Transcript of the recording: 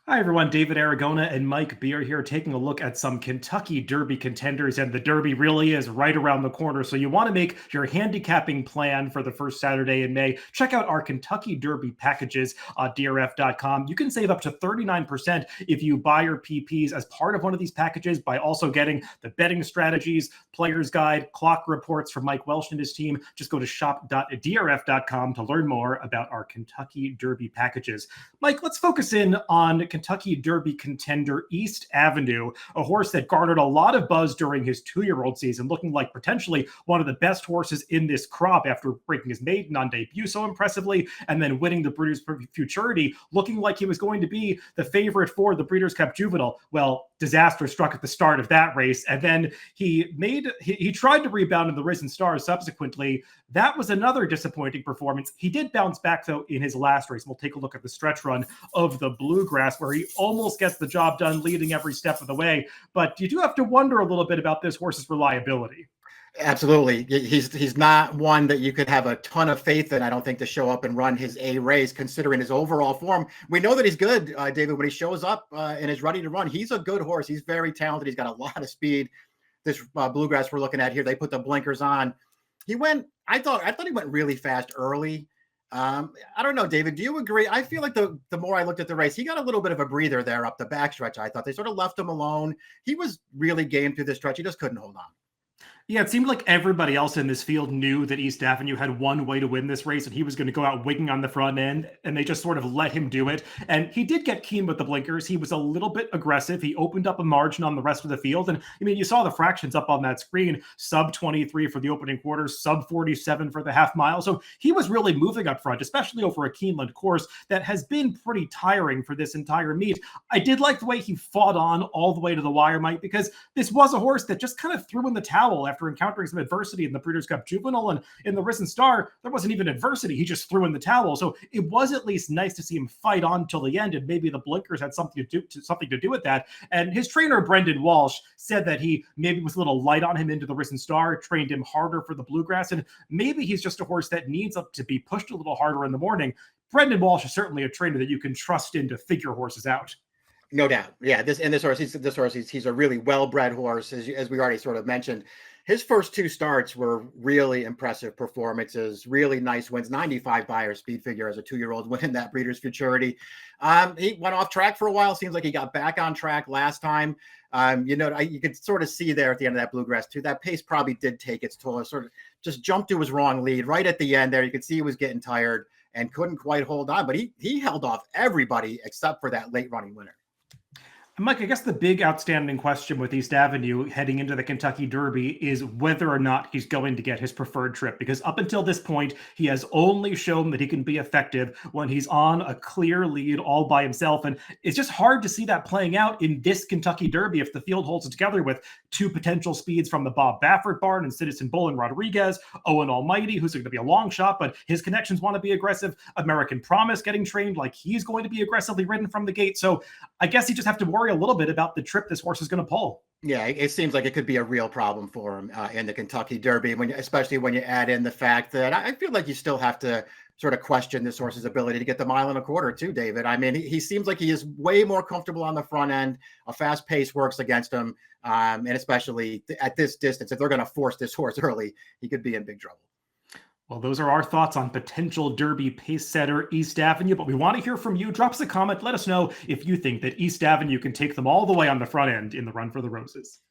Hi, everyone. David Aragona and Mike Beer here taking a look at some Kentucky Derby contenders. And the Derby really is right around the corner. So you want to make your handicapping plan for the first Saturday in May. Check out our Kentucky Derby packages at DRF.com. You can save up to 39% if you buy your PPs as part of one of these packages by also getting the betting strategies, player's guide, clock reports from Mike Welsh and his team. Just go to shop.drf.com to learn more about our Kentucky Derby packages. Mike, let's focus in on Kentucky Derby contender East Avenue, a horse that garnered a lot of buzz during his 2-year-old season, looking like potentially one of the best horses in this crop after breaking his maiden on debut so impressively and then winning the Breeders' Futurity, looking like he was going to be the favorite for the Breeders' Cup Juvenile. Well, disaster struck at the start of that race, and then he tried to rebound in the Risen Stars subsequently. That was another disappointing performance. He did bounce back, though, in his last race. We'll take a look at the stretch run of the Bluegrass, where he almost gets the job done, leading every step of the way. But you do have to wonder a little bit about this horse's reliability. Absolutely. He's not one that you could have a ton of faith in, I don't think, to show up and run his A race, considering his overall form. We know that he's good, David, when he shows up and is ready to run. He's a good horse. He's very talented. He's got a lot of speed. This Bluegrass we're looking at here, they put the blinkers on. I thought he went really fast early. I don't know, David, do you agree? I feel like the more I looked at the race, he got a little bit of a breather there up the backstretch. I thought they sort of left him alone. He was really game through the stretch. He just couldn't hold on. Yeah, it seemed like everybody else in this field knew that East Avenue had one way to win this race, and he was going to go out wigging on the front end, and they just sort of let him do it. And he did get keen with the blinkers. He was a little bit aggressive. He opened up a margin on the rest of the field. And I mean, you saw the fractions up on that screen, sub 23 for the opening quarter, sub 47 for the half mile. So he was really moving up front, especially over a Keeneland course that has been pretty tiring for this entire meet. I did like the way he fought on all the way to the wire, Mike, because this was a horse that just kind of threw in the towel after encountering some adversity in the Breeders' Cup Juvenile, and in the Risen Star, there wasn't even adversity. He just threw in the towel. So it was at least nice to see him fight on till the end, and maybe the blinkers had something to do with that. And his trainer, Brendan Walsh, said that he maybe was a little light on him into the Risen Star, trained him harder for the Bluegrass, and maybe he's just a horse that needs to be pushed a little harder in the morning. Brendan Walsh is certainly a trainer that you can trust in to figure horses out. No doubt. Yeah, this horse, he's a really well-bred horse, as we already sort of mentioned. His first 2 starts were really impressive performances, really nice wins, 95 Beyer speed figure as a 2-year-old winning that Breeders' Futurity. He went off track for a while. Seems like he got back on track last time. You could sort of see there at the end of that Bluegrass too, that pace probably did take its toll. Sort of just jumped to his wrong lead right at the end there. You could see he was getting tired and couldn't quite hold on, but he held off everybody except for that late running winner. Mike, I guess the big outstanding question with East Avenue heading into the Kentucky Derby is whether or not he's going to get his preferred trip, because up until this point, he has only shown that he can be effective when he's on a clear lead all by himself. And it's just hard to see that playing out in this Kentucky Derby if the field holds it together with 2 potential speeds from the Bob Baffert barn and Citizen Bull and Rodriguez, Owen Almighty, who's going to be a long shot, but his connections want to be aggressive, American Promise getting trained like he's going to be aggressively ridden from the gate. So I guess you just have to worry a little bit about the trip this horse is going to pull. Yeah, it seems like it could be a real problem for him in the Kentucky Derby, especially when you add in the fact that I feel like you still have to sort of question this horse's ability to get the 1.25 miles too, David. I mean, he seems like he is way more comfortable on the front end. A fast pace works against him, and especially at this distance, if they're going to force this horse early, he could be in big trouble. Well, those are our thoughts on potential Derby pace setter East Avenue, but we want to hear from you. Drop us a comment. Let us know if you think that East Avenue can take them all the way on the front end in the Run for the Roses.